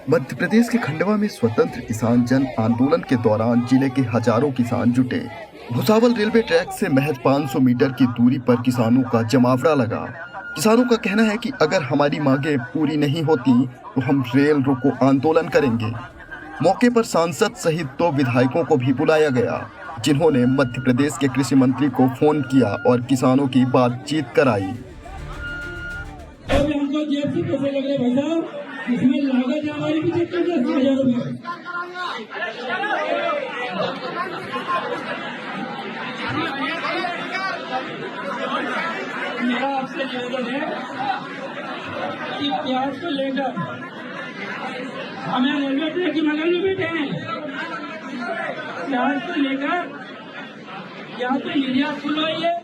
मध्य प्रदेश के खंडवा में स्वतंत्र किसान जन आंदोलन के दौरान जिले के हजारों किसान जुटे। भुसावल रेलवे ट्रैक से महज 500 मीटर की दूरी पर किसानों का जमावड़ा लगा। किसानों का कहना है कि अगर हमारी मांगें पूरी नहीं होती तो हम रेल रोको आंदोलन करेंगे। मौके पर सांसद सहित 2 विधायकों को भी बुलाया गया, जिन्होंने मध्य प्रदेश के कृषि मंत्री को फोन किया और किसानों की बातचीत कराई। इसमें लागत है हमारी भी 10,000 रुपये। मेरा आपसे निवेदन है कि प्याज को लेकर हमें रेलवे ट्रैक की मगल में बैठे हैं। प्याज को लेकर या तो निर्यात खुलवाइए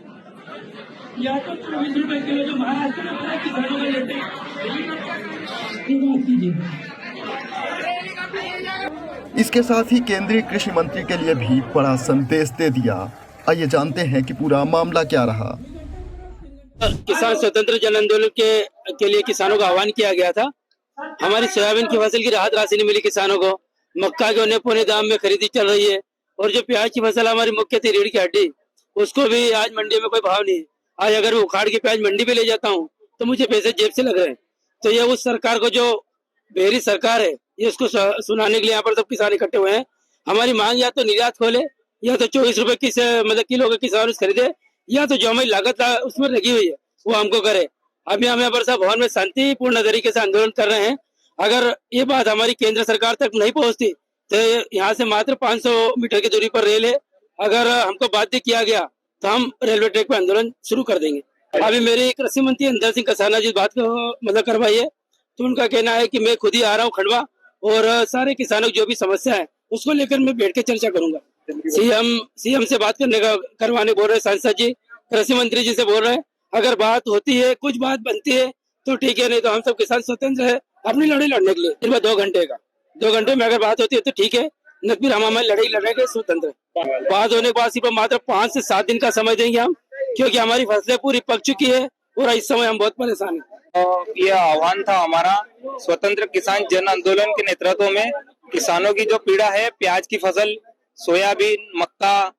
या तो 24 रुपए किलो जो महाराष्ट्र में पूरे किसानों को लेते हैं। इसके साथ ही केंद्रीय कृषि मंत्री के लिए भी बड़ा संदेश दे दिया। आइए जानते हैं कि पूरा मामला क्या रहा। किसान स्वतंत्र जन आंदोलन के लिए किसानों का आह्वान किया गया था। हमारी सोयाबीन की फसल की राहत राशि नहीं मिली किसानों को। मक्का के औने पौने दाम में खरीदी चल रही है और जो प्याज की फसल हमारी मुख्य थी रीढ़ की हड्डी, उसको भी आज मंडी में कोई भाव नहीं है। आज अगर मैं उखाड़ के प्याज मंडी पे ले जाता हूँ तो मुझे पैसे जेब से लग रहे हैं। तो ये उस सरकार को, जो बेहरी सरकार है, ये उसको सुनाने के लिए यहाँ पर सब किसान इकट्ठे हुए हैं। हमारी मांग या तो निर्यात खोले या तो 24 रुपए मतलब किलो के किसान खरीदे, या तो जो हमारी लागत उसमें लगी हुई है वो हमको करे। अभी हम यहाँ पर सब भवन में शांतिपूर्ण तरीके से आंदोलन कर रहे हैं। अगर ये बात हमारी केंद्र सरकार तक नहीं पहुँचती तो यहाँ से मात्र 500 मीटर की दूरी पर रेल है। अगर हमको बाध्य किया गया तो हम रेलवे ट्रैक पर आंदोलन शुरू कर देंगे। अभी मेरी कृषि मंत्री अंदर सिंह कसाना जी बात को मतलब करवाई है, तो उनका कहना है कि मैं खुद ही आ रहा हूँ खंडवा और सारे किसानों की जो भी समस्या है उसको लेकर मैं बैठ के चर्चा करूंगा। सीएम से बात करवाने बोल रहे, सांसद जी कृषि मंत्री जी से बोल रहे हैं। अगर बात होती है, कुछ बात बनती है तो ठीक है, नहीं तो हम सब किसान स्वतंत्र है अपनी लड़ाई लड़ने के लिए। सिर्फ 2 घंटे में अगर बात होती है तो ठीक है, न फिर हम हमारी लड़ाई लड़ेंगे स्वतंत्र। बात होने के बाद सिर्फ मात्र 5 से 7 दिन का समय देंगे हम, क्योंकि हमारी फसलें पूरी पक चुकी है और इस समय हम बहुत परेशान हैं। ये आह्वान था हमारा स्वतंत्र किसान जन आंदोलन के नेतृत्व में। किसानों की जो पीड़ा है, प्याज की फसल, सोयाबीन, मक्का,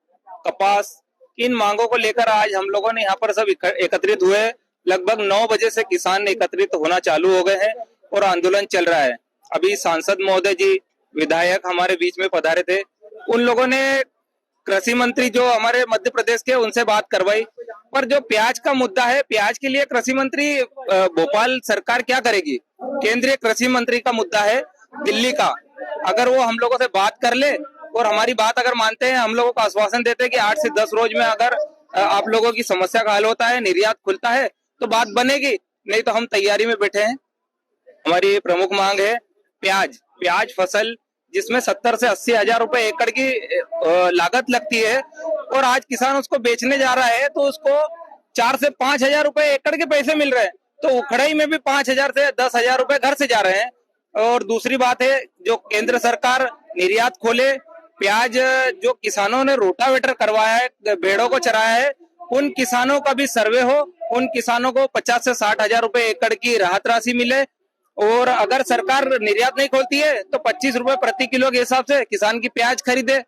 कपास, इन मांगों को लेकर आज हम लोगों ने यहाँ पर सब एकत्रित हुए। लगभग 9 बजे से किसान एकत्रित होना चालू हो गए हैं और आंदोलन चल रहा है। अभी सांसद महोदय जी, विधायक हमारे बीच में पधारे थे। उन लोगों ने कृषि मंत्री जो हमारे मध्य प्रदेश के, उनसे बात करवाई। पर जो प्याज का मुद्दा है, प्याज के लिए कृषि मंत्री भोपाल सरकार क्या करेगी? केंद्रीय कृषि मंत्री का मुद्दा है दिल्ली का। अगर वो हम लोगों से बात कर ले और हमारी बात अगर मानते हैं, हम लोगों को आश्वासन देते हैं कि 8 से 10 रोज में अगर आप लोगों की समस्या का हल होता है, निर्यात खुलता है, तो बात बनेगी। नहीं तो हम तैयारी में बैठे हैं। हमारी प्रमुख मांग है प्याज फसल, जिसमें 70 से 80 हजार रुपए एकड़ की लागत लगती है और आज किसान उसको बेचने जा रहा है तो उसको 4 से 5 हजार रुपए एकड़ के पैसे मिल रहे हैं। तो उखड़ाई में भी 5,000 से 10,000 रुपए घर से जा रहे हैं। और दूसरी बात है, जो केंद्र सरकार निर्यात खोले, प्याज जो किसानों ने रोटावेटर करवाया है, भेड़ों को चराया है, उन किसानों का भी सर्वे हो, उन किसानों को 50 से 60 हजार रुपए एकड़ की राहत राशि मिले। और अगर सरकार निर्यात नहीं खोलती है तो 25 रुपए प्रति किलो के हिसाब से किसान की प्याज खरीदे।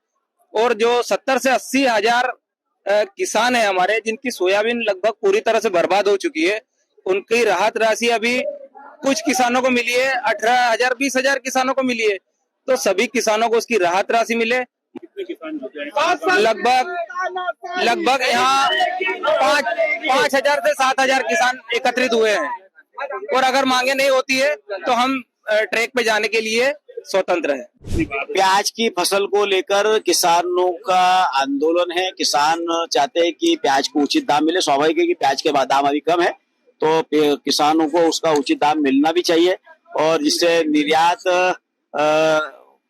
और जो 70 से 80 हजार किसान है हमारे, जिनकी सोयाबीन लगभग पूरी तरह से बर्बाद हो चुकी है, उनकी राहत राशि अभी कुछ किसानों को मिली है, 18,000 20,000 किसानों को मिली है। तो सभी किसानों को उसकी राहत राशि मिले। लगभग यहाँ 5,000 से 7,000 किसान एकत्रित हुए हैं और अगर मांगे नहीं होती है तो हम ट्रैक पे जाने के लिए स्वतंत्र है। प्याज की फसल को लेकर किसानों का आंदोलन है। किसान चाहते हैं कि प्याज को उचित दाम मिले। स्वाभाविक है कि प्याज के दाम अभी कम है तो किसानों को उसका उचित दाम मिलना भी चाहिए। और जिससे निर्यात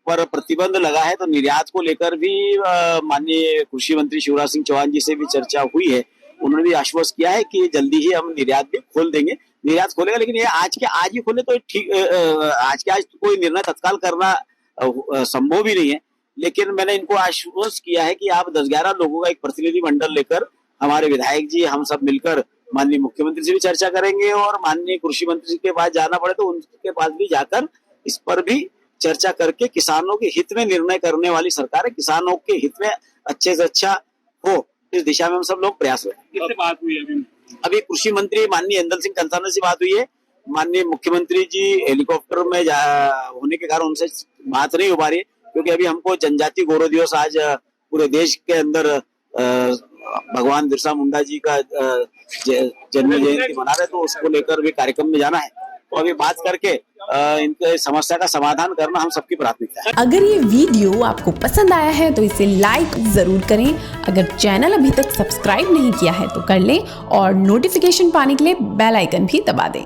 पर प्रतिबंध लगा है तो निर्यात को लेकर भी माननीय कृषि मंत्री शिवराज सिंह चौहान जी से भी चर्चा हुई है। उन्होंने भी आश्वस्त किया है कि जल्दी ही हम निर्यात भी खोल देंगे। निर्यात खोलेगा, लेकिन ये आज ही खोले तो ठीक, आज तो कोई निर्णय तत्काल करना संभव भी नहीं है। लेकिन मैंने इनको आश्वस्त किया है कि आप 10-11 लोगों का एक प्रतिनिधि मंडल लेकर, हमारे विधायक जी, हम सब मिलकर माननीय मुख्यमंत्री से भी चर्चा करेंगे और माननीय कृषि मंत्री के पास जाना पड़े तो उनके पास भी जाकर इस पर भी चर्चा करके किसानों के हित में निर्णय करने वाली सरकार है। किसानों के हित में अच्छे से अच्छा हो, इस दिशा में हम सब लोग प्रयास हुए। किससे बात हुई अभी कृषि मंत्री माननीय इंदल सिंह कंसाना से बात हुई है। माननीय मुख्यमंत्री जी हेलीकॉप्टर में होने के कारण उनसे बात नहीं हो पा रही है, क्योंकि अभी हमको जनजातीय गौरव दिवस आज पूरे देश के अंदर भगवान बिरसा मुंडा जी का जन्म जयंती मना रहे, तो उसको लेकर भी कार्यक्रम में जाना है। तो अभी बात करके इनके समस्या का समाधान करना हम सबकी प्राथमिकता है। अगर ये वीडियो आपको पसंद आया है तो इसे लाइक जरूर करें। अगर चैनल अभी तक सब्सक्राइब नहीं किया है तो कर लें और नोटिफिकेशन पाने के लिए बेल आइकन भी दबा दें।